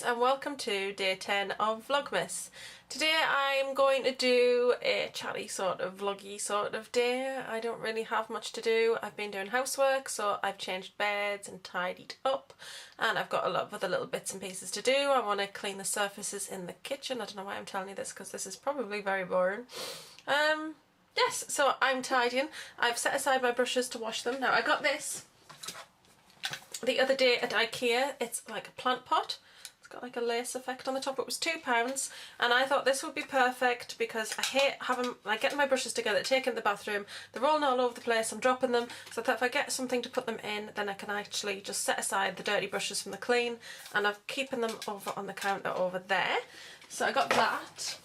and welcome to day 10 of Vlogmas. Today I'm going to do a chatty sort of vloggy sort of day. I don't really have much to do. I've been doing housework, so I've changed beds and tidied up, and I've got a lot of other little bits and pieces to do. I want to clean the surfaces in the kitchen. I don't know why I'm telling you this because this is probably very boring. Yes, so I'm tidying. I've set aside my brushes to wash them. Now I got this the other day at IKEA. It's like a plant pot. It's got like a lace effect on the top. It was £2 and I thought this would be perfect because I hate having, like, getting my brushes together, taking the bathroom, they're rolling all over the place, I'm dropping them, so I thought if I get something to put them in, then I can actually just set aside the dirty brushes from the clean, and I'm keeping them over on the counter over there. So I got that.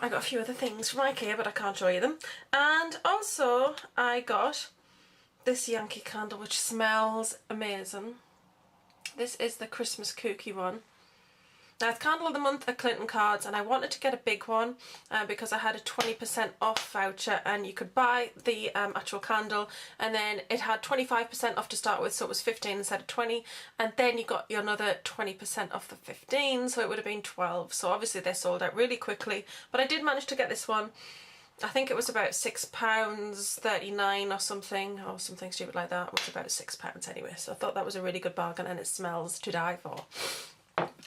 I got a few other things from IKEA but I can't show you them, and also I got this Yankee candle which smells amazing. This is the Christmas cookie one. Now it's Candle of the Month at Clinton Cards, and I wanted to get a big one because I had a 20% off voucher, and you could buy the actual candle and then it had 25% off to start with, so it was 15 instead of 20, and then you got your another 20% off the 15, so it would have been 12. So obviously they sold out really quickly, but I did manage to get this one. I think it was about £6.39 or something stupid like that. It was about £6 anyway, so I thought that was a really good bargain, and it smells to die for.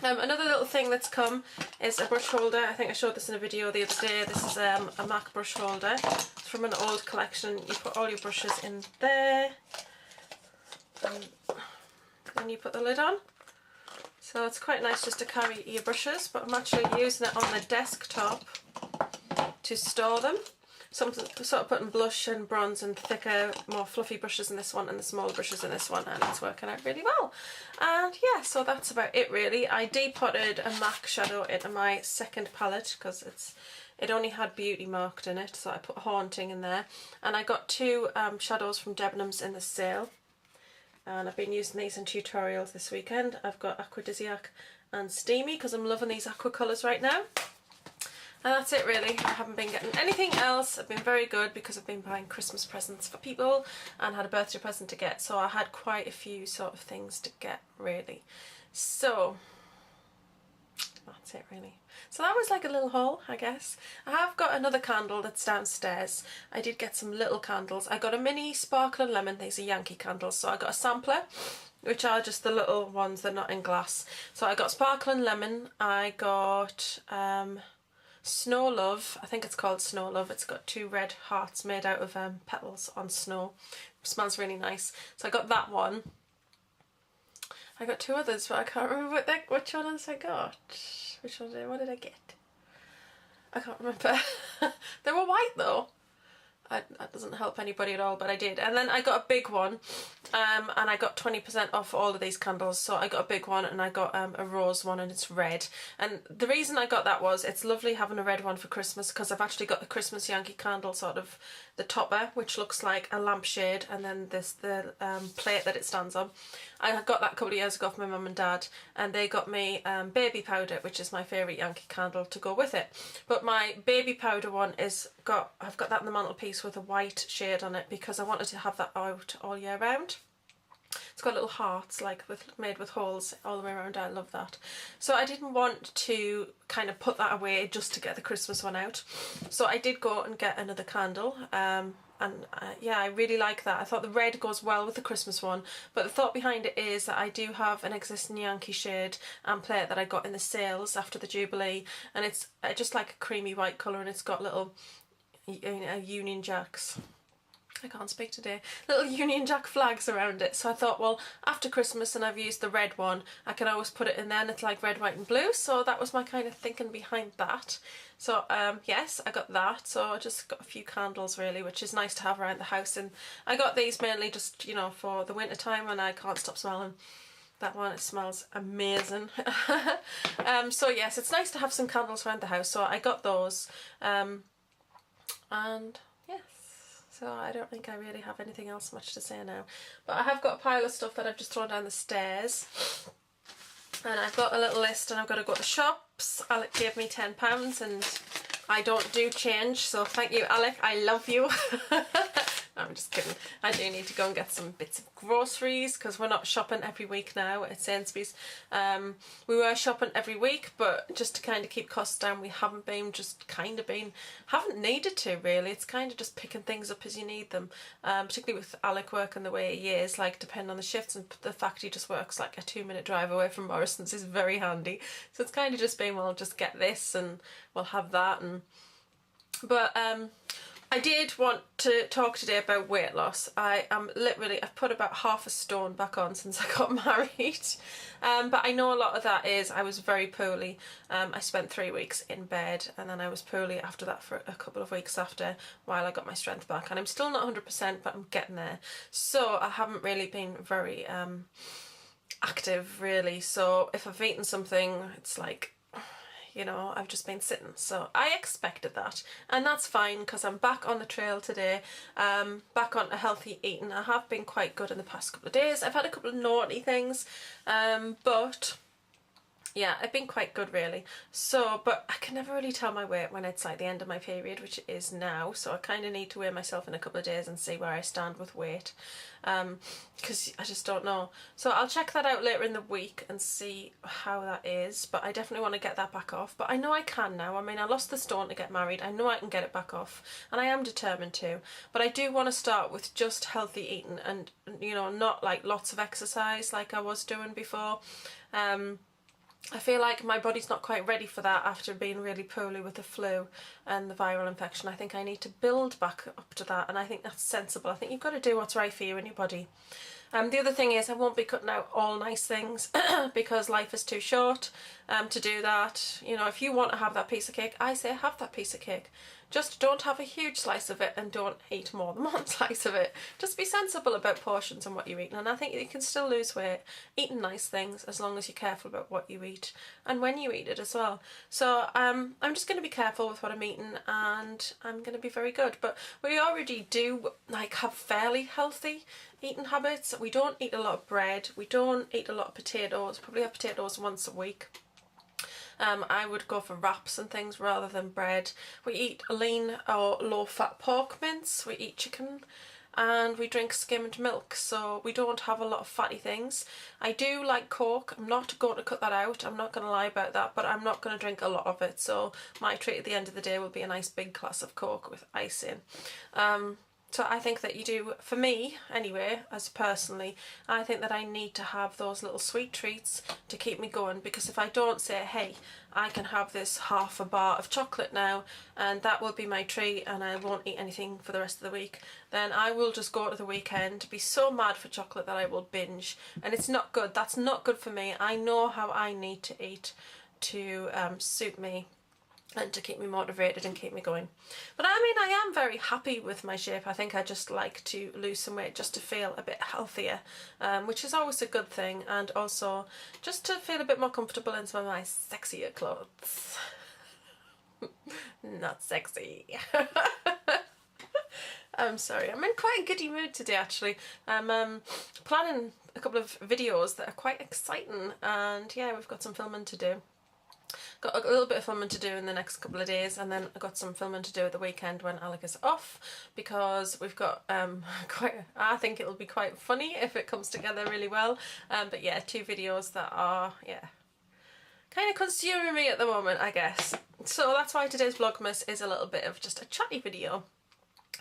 Another little thing that's come is a brush holder. I think I showed this in a video the other day. This is a MAC brush holder. It's from an old collection. You put all your brushes in there and then you put the lid on. So it's quite nice just to carry your brushes, but I'm actually using it on the desktop to store them. So I'm sort of putting blush and bronze and thicker, more fluffy brushes in this one and the smaller brushes in this one, and it's working out really well. And yeah, so that's about it really. I depotted a MAC shadow into my second palette because it only had beauty marked in it, so I put Haunting in there. And I got two shadows from Debenhams in the sale, and I've been using these in tutorials this weekend. I've got Aphrodisiac and Steamy because I'm loving these aqua colours right now. And that's it really. I haven't been getting anything else. I've been very good because I've been buying Christmas presents for people and had a birthday present to get, so I had quite a few sort of things to get really. So that's it really. So that was like a little haul, I guess. I have got another candle that's downstairs. I did get some little candles. I got a mini Sparkle and Lemon. These are Yankee candles, so I got a sampler, which are just the little ones, they're not in glass. So I got Sparkle and Lemon. I got Snow Love, I think it's called Snow Love. It's got two red hearts made out of petals on snow. It smells really nice. So I got that one. I got two others, but I can't remember which one else I got. What did I get? I can't remember. They were white though. That doesn't help anybody at all, but I did. And then I got a big one, and I got 20% off all of these candles. So I got a big one and I got a rose one, and it's red. And the reason I got that was it's lovely having a red one for Christmas, because I've actually got the Christmas Yankee candle, sort of the topper, which looks like a lampshade, and then the plate that it stands on. I got that a couple of years ago from my mum and dad, and they got me baby powder, which is my favourite Yankee candle, to go with it. But my baby powder one I've got that in the mantelpiece with a white shade on it because I wanted to have that out all year round. It's got little hearts made with holes all the way around. I love that. So I didn't want to kind of put that away just to get the Christmas one out. So I did go and get another candle. Yeah, I really like that. I thought the red goes well with the Christmas one, but the thought behind it is that I do have an existing Yankee shade and plate that I got in the sales after the Jubilee, and it's just like a creamy white colour, and it's got little Union Jacks. I can't speak today. Little Union Jack flags around it. So I thought, well, after Christmas and I've used the red one, I can always put it in there, and it's like red, white and blue. So that was my kind of thinking behind that. So yes, I got that. So I just got a few candles really, which is nice to have around the house. And I got these mainly just, you know, for the winter time when I can't stop smelling that one. It smells amazing. So yes, it's nice to have some candles around the house. So I got those. And yes. So I don't think I really have anything else much to say now. But I have got a pile of stuff that I've just thrown down the stairs. And I've got a little list, and I've got to go to the shops. Alec gave me £10 and I don't do change, so thank you Alec, I love you. I'm just kidding. I do need to go and get some bits of groceries because we're not shopping every week now at Sainsbury's. We were shopping every week, but just to kind of keep costs down, we haven't been, haven't needed to really. It's kind of just picking things up as you need them, particularly with Alec working the way he is, like depending on the shifts, and the fact he just works like a 2-minute drive away from Morrison's is very handy. So it's kind of just been, well, just get this and we'll have that. But I did want to talk today about weight loss. I've put about half a stone back on since I got married. But I know a lot of that is I was very poorly. I spent 3 weeks in bed, and then I was poorly after that for a couple of weeks after, while I got my strength back. And I'm still not 100%, but I'm getting there. So I haven't really been very active really. So if I've eaten something, it's like, you know, I've just been sitting. So I expected that, and that's fine because I'm back on the trail today, back on a healthy eating. I have been quite good in the past couple of days. I've had a couple of naughty things, but yeah, I've been quite good really. So, but I can never really tell my weight when it's like the end of my period, which it is now. So I kind of need to weigh myself in a couple of days and see where I stand with weight, because I just don't know. So I'll check that out later in the week and see how that is. But I definitely want to get that back off. But I know I can now. I mean, I lost the stone to get married. I know I can get it back off, and I am determined to. But I do want to start with just healthy eating and, you know, not like lots of exercise like I was doing before. I feel like my body's not quite ready for that after being really poorly with the flu and the viral infection. I think I need to build back up to that, and I think that's sensible. I think you've got to do what's right for you and your body. The other thing is I won't be cutting out all nice things because life is too short to do that. You know, if you want to have that piece of cake, I say have that piece of cake. Just don't have a huge slice of it and don't eat more than one slice of it. Just be sensible about portions and what you eat, and I think you can still lose weight eating nice things as long as you're careful about what you eat and when you eat it as well. So I'm just going to be careful with what I'm eating, and I'm going to be very good. But we already do like have fairly healthy eating habits. We don't eat a lot of bread, we don't eat a lot of potatoes, probably have potatoes once a week. I would go for wraps and things rather than bread. We eat lean or low fat pork mince, we eat chicken, and we drink skimmed milk, so we don't have a lot of fatty things. I do like Coke. I'm not going to cut that out, I'm not going to lie about that, but I'm not going to drink a lot of it, so my treat at the end of the day will be a nice big glass of Coke with ice in. So I think that you do, for me anyway, as personally, I think that I need to have those little sweet treats to keep me going, because if I don't say, hey, I can have this half a bar of chocolate now and that will be my treat and I won't eat anything for the rest of the week, then I will just go to the weekend, be so mad for chocolate that I will binge, and it's not good. That's not good for me. I know how I need to eat to suit me and to keep me motivated and keep me going. But I mean, I am very happy with my shape. I think I just like to lose some weight just to feel a bit healthier, which is always a good thing, and also just to feel a bit more comfortable in some of my sexier clothes. Not sexy. I'm sorry, I'm in quite a giddy mood today actually. I'm planning a couple of videos that are quite exciting, and yeah, we've got some filming to do. Got a little bit of filming to do in the next couple of days, and then I got some filming to do at the weekend when Alec is off, because we've got I think it'll be quite funny if it comes together really well. But yeah, 2 videos that are, yeah, kind of consuming me at the moment, I guess. So that's why today's Vlogmas is a little bit of just a chatty video,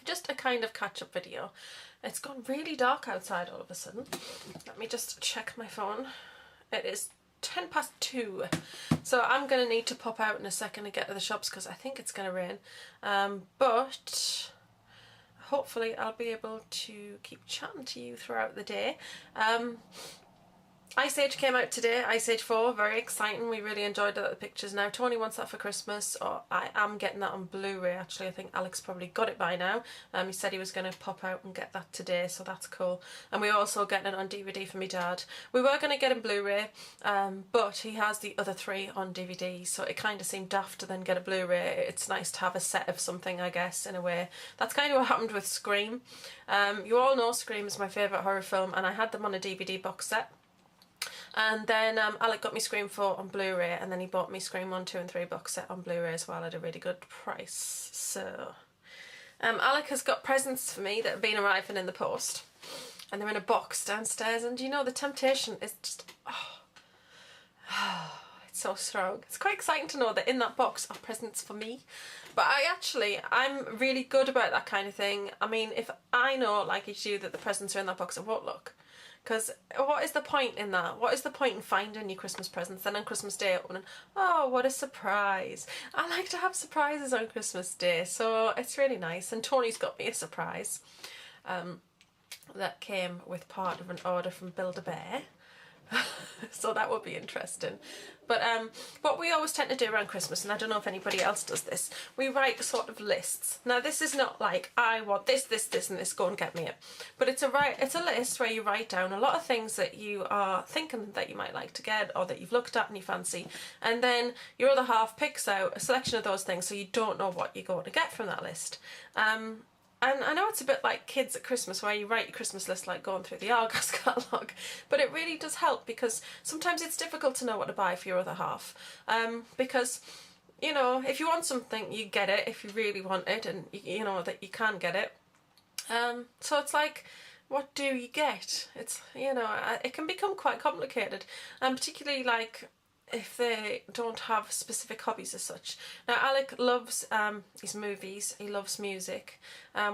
just a kind of catch-up video. It's gone really dark outside all of a sudden. Let me just check my phone. It is 2:10, so I'm going to need to pop out in a second and get to the shops because I think it's going to rain, but hopefully I'll be able to keep chatting to you throughout the day. Ice Age came out today, Ice Age 4, very exciting. We really enjoyed the pictures. Now Tony wants that for Christmas, or I am getting that on Blu-ray actually. I think Alex probably got it by now. He said he was going to pop out and get that today, so that's cool. And we're also getting it on DVD for my dad. We were going to get it Blu-ray, but he has the other 3 on DVD, so it kind of seemed daft to then get a Blu-ray. It's nice to have a set of something, I guess, in a way. That's kind of what happened with Scream. You all know Scream is my favourite horror film, and I had them on a DVD box set. And then Alec got me Scream 4 on Blu-ray, and then he bought me Scream 1, 2 and 3 box set on Blu-ray as well at a really good price. So Alec has got presents for me that have been arriving in the post, and they're in a box downstairs, and you know, the temptation is just, it's so strong. It's quite exciting to know that in that box are presents for me. But I'm really good about that kind of thing. I mean, if I know, like it's you, that the presents are in that box, I won't look. Because what is the point in that? What is the point in finding your Christmas presents, then on Christmas Day opening, oh, what a surprise. I like to have surprises on Christmas Day, so it's really nice. And Tony's got me a surprise that came with part of an order from Build-A-Bear. So that would be interesting. But what we always tend to do around Christmas, and I don't know if anybody else does this, we write sort of lists. Now this is not like, I want this, this, this and this, go and get me it. But it's a list where you write down a lot of things that you are thinking that you might like to get, or that you've looked at and you fancy, and then your other half picks out a selection of those things, so you don't know what you're going to get from that list. And I know it's a bit like kids at Christmas, where you write your Christmas list like going through the Argos catalogue, but it really does help, because sometimes it's difficult to know what to buy for your other half. Because, you know, if you want something, you get it if you really want it, and you know that you can get it. So it's like, what do you get? It's, you know, it can become quite complicated, and particularly like if they don't have specific hobbies as such. Now Alec loves his movies, he loves music,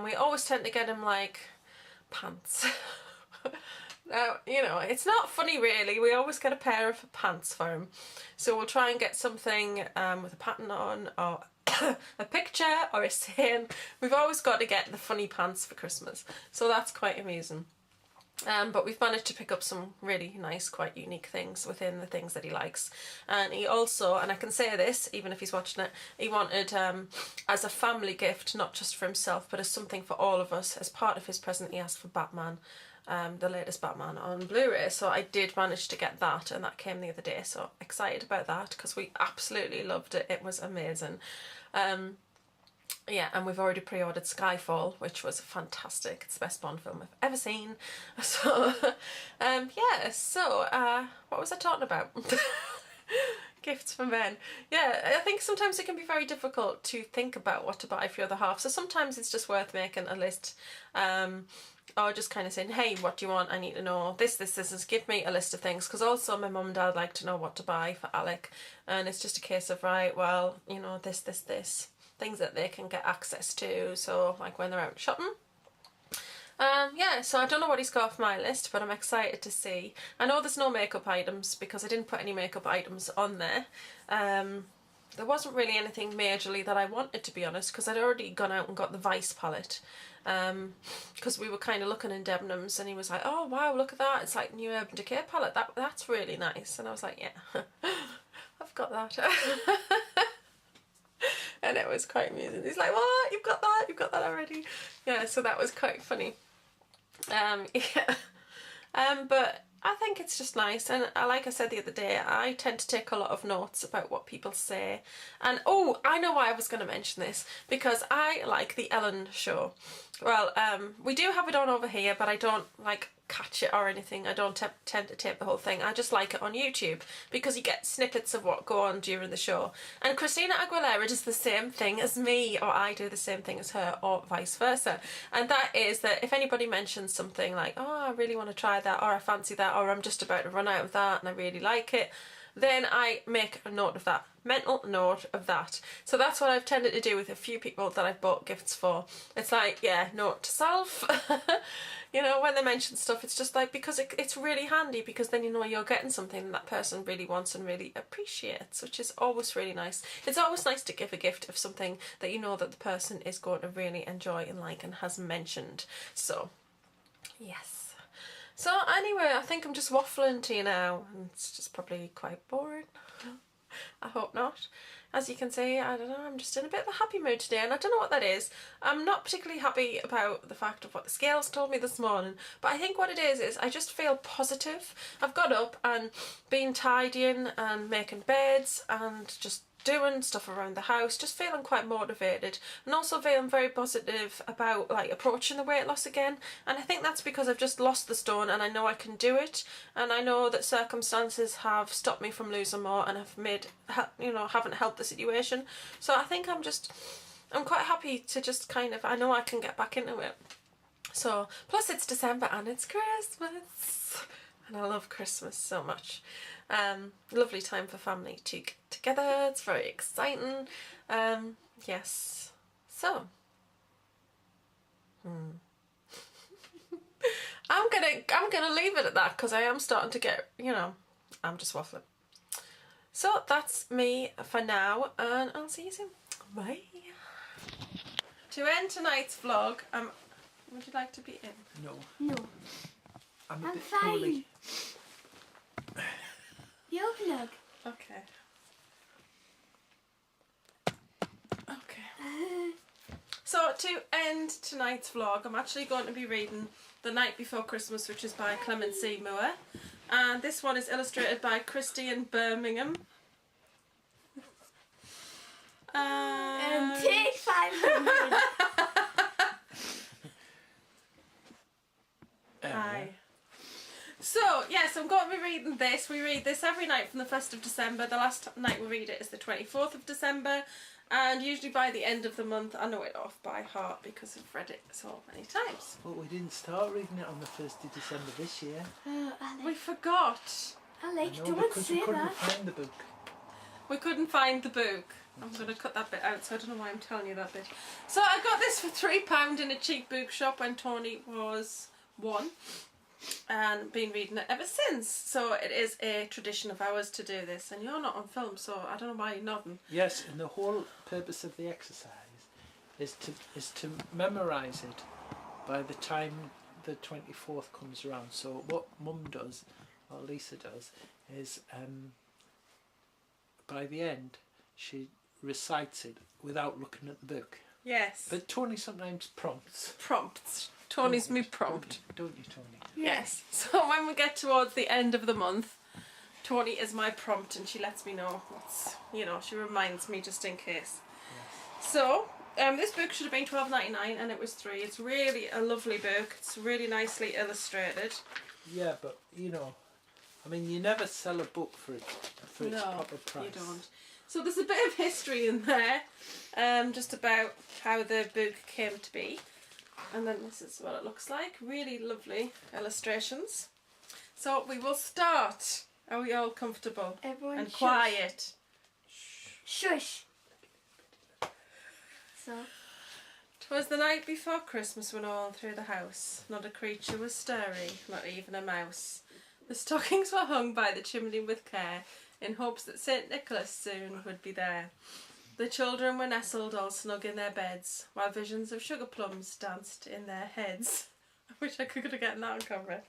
we always tend to get him like pants. Now, you know, it's not funny really, we always get a pair of pants for him, so we'll try and get something with a pattern on, or a picture or a saying. We've always got to get the funny pants for Christmas, so that's quite amusing. But we've managed to pick up some really nice, quite unique things within the things that he likes. And he also, and I can say this even if he's watching it, he wanted as a family gift, not just for himself but as something for all of us. As part of his present, he asked for Batman, the latest Batman on Blu-ray, so I did manage to get that, and that came the other day, so excited about that because we absolutely loved it. It was amazing. Yeah, and we've already pre-ordered Skyfall, which was fantastic. It's the best Bond film I've ever seen. So, yeah, so, what was I talking about? Gifts for men. Yeah, I think sometimes it can be very difficult to think about what to buy for your other half, so sometimes it's just worth making a list, or just kind of saying, hey, what do you want? I need to know this, this, this, is give me a list of things, because also my mum and dad like to know what to buy for Alec, and it's just a case of, right, well, you know, this, this, this. Things that they can get access to, so like when they're out shopping. Yeah, so I don't know what he's got off my list, but I'm excited to see. I know there's no makeup items because I didn't put any makeup items on there. There wasn't really anything majorly that I wanted, to be honest, because I'd already gone out and got the Vice palette. Because we were kind of looking in Debenhams, and he was like, oh wow, look at that, it's like new Urban Decay palette, that's really nice. And I was like, yeah, I've got that. And it was quite amusing. He's like, what? You've got that already? Yeah, so that was quite funny. Yeah. But I think it's just nice, and like I said the other day, I tend to take a lot of notes about what people say. And oh, I know why I was going to mention this, because I like the Ellen show. Well, we do have it on over here, but I don't like catch it or anything. I don't tend to tape the whole thing. I just like it on YouTube because you get snippets of what go on during the show. And Christina Aguilera does the same thing as me, or I do the same thing as her, or vice versa. And that is that if anybody mentions something like, oh, I really want to try that, or I fancy that, or I'm just about to run out of that and I really like it, then I make a note of that, mental note of that. So that's what I've tended to do with a few people that I've bought gifts for. It's like, yeah, note to self. You know, when they mention stuff, it's just like, because it's really handy, because then you know you're getting something that person really wants and really appreciates, which is always really nice. It's always nice to give a gift of something that you know that the person is going to really enjoy and like and has mentioned. So, yes. So anyway, I think I'm just waffling to you now, and it's just probably quite boring. I hope not. As you can see, I don't know, I'm just in a bit of a happy mood today, and I don't know what that is. I'm not particularly happy about the fact of what the scales told me this morning, but I think what it is I just feel positive. I've got up and been tidying and making beds and just doing stuff around the house, just feeling quite motivated, and also feeling very positive about like approaching the weight loss again. And I think that's because I've just lost the stone, and I know I can do it, and I know that circumstances have stopped me from losing more and have made, you know, haven't helped the situation. So I think I'm just I'm quite happy to just kind of, I know I can get back into it. So, plus it's December and it's Christmas. And I love Christmas so much. Lovely time for family to get together. It's very exciting. Yes. So. I'm gonna leave it at that because I am starting to get, you know, I'm just waffling. So that's me for now, and I'll see you soon. Bye. To end tonight's vlog, would you like to be in? No. No. I'm I'm fine. poorly. Your vlog. Okay. Okay. So to end tonight's vlog, I'm actually going to be reading The Night Before Christmas, which is by Clement C. Moore. And this one is illustrated by Christian Birmingham. Take 500. Aye. So, yes, I'm going to be reading this. We read this every night from the 1st of December. The last night we read it is the 24th of December. And usually by the end of the month, I know it off by heart because I've read it so many times. But we didn't start reading it on the 1st of December this year. We forgot. Alex, No, don't because say we couldn't that. find the book. We couldn't find the book. I'm going to cut that bit out, so I don't know why I'm telling you that bit. So I got this for £3 in a cheap bookshop when Tony was 1. And been reading it ever since. So it is a tradition of ours to do this. And you're not on film, so I don't know why you're nodding. Yes, and the whole purpose of the exercise is to memorise it by the time the 24th comes around. So what Mum does, or Lisa does, is by the end she recites it without looking at the book. Yes. But Tony sometimes prompts. Prompts. Tony's me prompt. Don't you, Tony? Yes. So when we get towards the end of the month, Tony is my prompt and she lets me know what's, you know, she reminds me just in case. Yes. So, this book should have been $12.99 and it was $3. It's really a lovely book. It's really nicely illustrated. Yeah, but you know, I mean, you never sell a book for its proper price. You don't. So there's a bit of history in there, just about how the book came to be. And then this is what it looks like. Really lovely illustrations. So we will start. Are we all comfortable? Everyone and shush. quiet? Shush. So. 'Twas the night before Christmas when all through the house not a creature was stirring, not even a mouse. The stockings were hung by the chimney with care, in hopes that St. Nicholas soon would be there. The children were nestled all snug in their beds, while visions of sugar plums danced in their heads. I wish I could have gotten that on camera.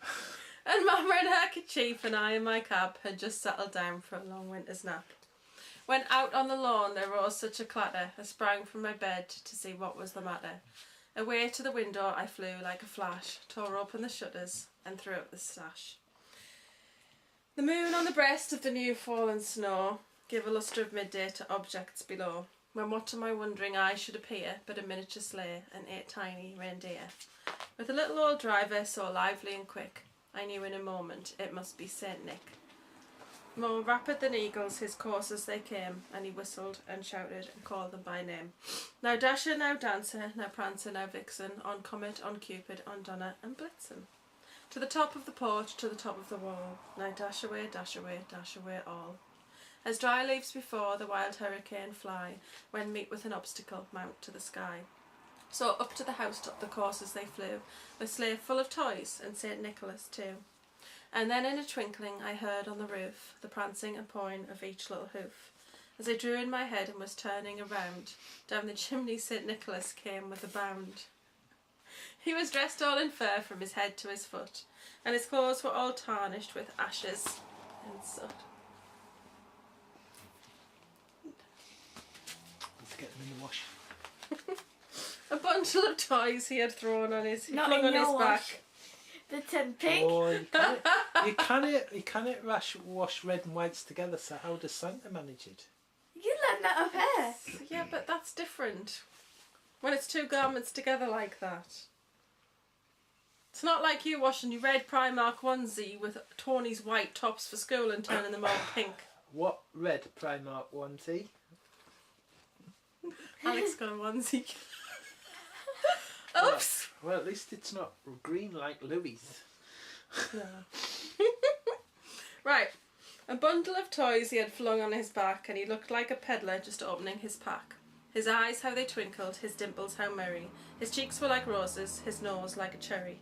And Mama in her kerchief and I in my cab had just settled down for a long winter's nap. When out on the lawn there rose such a clatter, I sprang from my bed to see what was the matter. Away to the window I flew like a flash, tore open the shutters and threw up the sash. The moon on the breast of the new fallen snow gave a lustre of midday to objects below, when what to my wondering eye should appear but a miniature sleigh and 8 tiny reindeer. With a little old driver so lively and quick, I knew in a moment it must be St. Nick. More rapid than eagles his coursers they came, and he whistled and shouted and called them by name. Now Dasher, now Dancer, now Prancer, now Vixen, on Comet, on Cupid, on Donner and Blitzen. To the top of the porch, to the top of the wall, now dash away, dash away, dash away all. As dry leaves before the wild hurricane fly, when meet with an obstacle, mount to the sky. So up to the housetop the coursers they flew, a sleigh full of toys, and St. Nicholas too. And then in a twinkling I heard on the roof the prancing and pawing of each little hoof. As I drew in my head and was turning around, down the chimney St. Nicholas came with a bound. He was dressed all in fur from his head to his foot, and his clothes were all tarnished with ashes and soot. Let's get them in the wash. A bundle of toys he had thrown on his, Not flung in on his your back. wash. The tin pig. Oh, you can't wash red and whites together, so how does Santa manage it? You learned that up here. Yeah, but that's different. When it's 2 garments together like that. It's not like you washing your red Primark onesie with Tony's white tops for school and turning them all pink. What red Primark onesie? Alex got a onesie. Oops. Well, at least it's not green like Louis. No. Right. A bundle of toys he had flung on his back, and he looked like a peddler just opening his pack. His eyes, how they twinkled, his dimples, how merry. His cheeks were like roses, his nose like a cherry.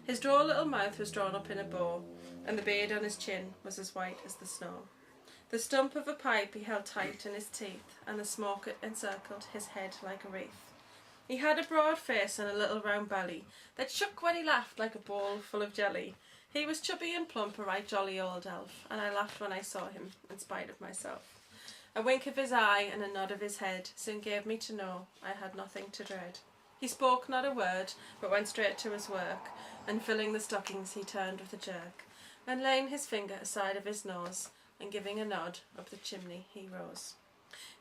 His droll little mouth was drawn up in a bow, and the beard on his chin was as white as the snow. The stump of a pipe he held tight in his teeth, and the smoke encircled his head like a wreath. He had a broad face and a little round belly that shook when he laughed like a bowl full of jelly. He was chubby and plump, a right jolly old elf, and I laughed when I saw him, in spite of myself. A wink of his eye and a nod of his head soon gave me to know I had nothing to dread. He spoke not a word, but went straight to his work, and filling the stockings he turned with a jerk, and laying his finger aside of his nose, and giving a nod up the chimney he rose.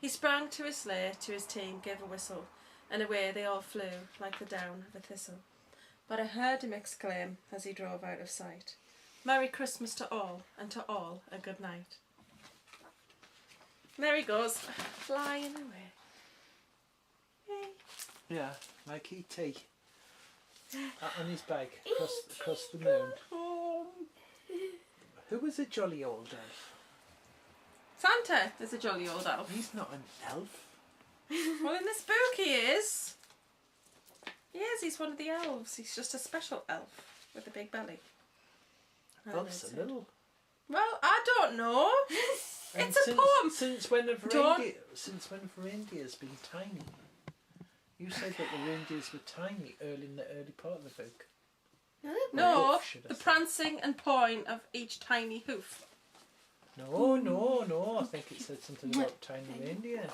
He sprang to his sleigh, to his team gave a whistle, and away they all flew like the down of a thistle. But I heard him exclaim as he drove out of sight, "Merry Christmas to all, and to all a good night." And there he goes, flying away. Yay. Yeah, like E.T. On his bike across the moon. Who was a jolly old elf? Santa is a jolly old elf. He's not an elf. Well, in this book he is. He is, he's one of the elves. He's just a special elf with a big belly. Elves are little. Well, I don't know. And It's a poem. Since when have Don't- reindeers been tiny? You said that the reindeers were tiny in the early part of the book. No, Hoof, should I the say. prancing and pawing of each tiny hoof. No. I think it said something about tiny reindeer.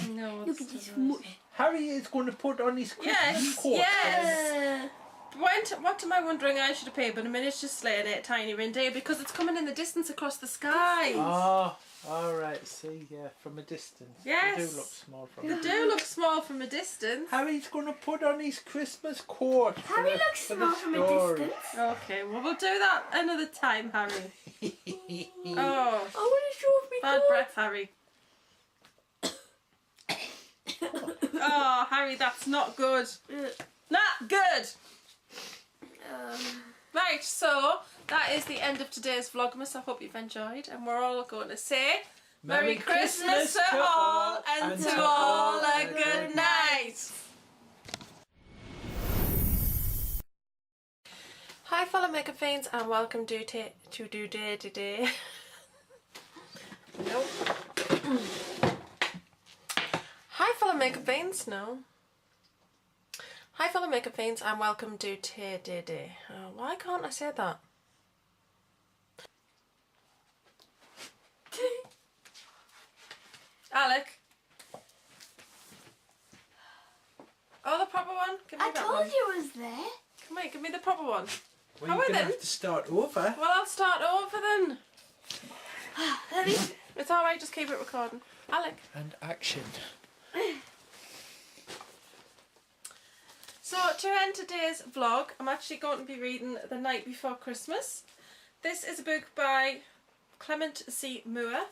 No, Look it's at this just- mush. Harry is going to put on his Christmas Yes, coat. yes. What am I wondering I should have paid but a miniature sleigh and a tiny reindeer because it's coming in the distance across the sky. Oh, alright, see, yeah, from a distance. Yes. They do look small from They a do look small from a distance. Harry's going to put on his Christmas coat. Harry looks small from a distance. Okay, well we'll do that another time, Harry. Oh, I want to show off my bad coat. breath, Harry. Oh, Harry, that's not good. Not good. Right, so that is the end of today's Vlogmas. I hope you've enjoyed, and we're all going to say Merry Christmas to all, and to all a good night. Hi fellow makeup fiends, and welcome to day today. Nope. Hi fellow makeup fiends, no. Hi fellow makeup fiends, and welcome to today. Why can't I say that? Alec. Oh, the proper one? Give me I that told one. you it was there. Come here, give me the proper one. Well, How you're are going to them? have to start over. Well, I'll start over then. Let me. It's alright, just keep it recording. Alec. And action. So, to end today's vlog, I'm actually going to be reading The Night Before Christmas. This is a book by Clement C. Moore.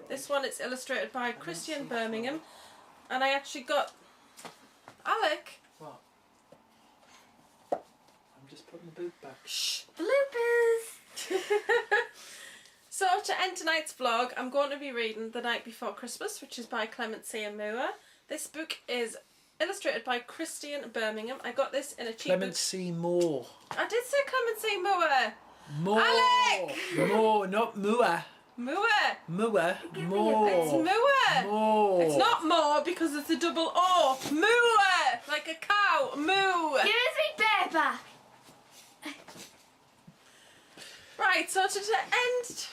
This one is illustrated by Christian Birmingham. And I actually got... Alec! What? I'm just putting the book back. Shh! Bloopers. So, to end tonight's vlog, I'm going to be reading The Night Before Christmas, which is by Clement C. Moore. This book is illustrated by Christian Birmingham. I got this in a cheap Clement book. C. Moore. I did say Clement C. Moore! Moore. Alec! Moore, not Moore. Moore! Moore. It's Moore. Moore! Moore. It's not more because it's a double O. Moo! Like a cow. Moo! Give us me bear back. Right, so to end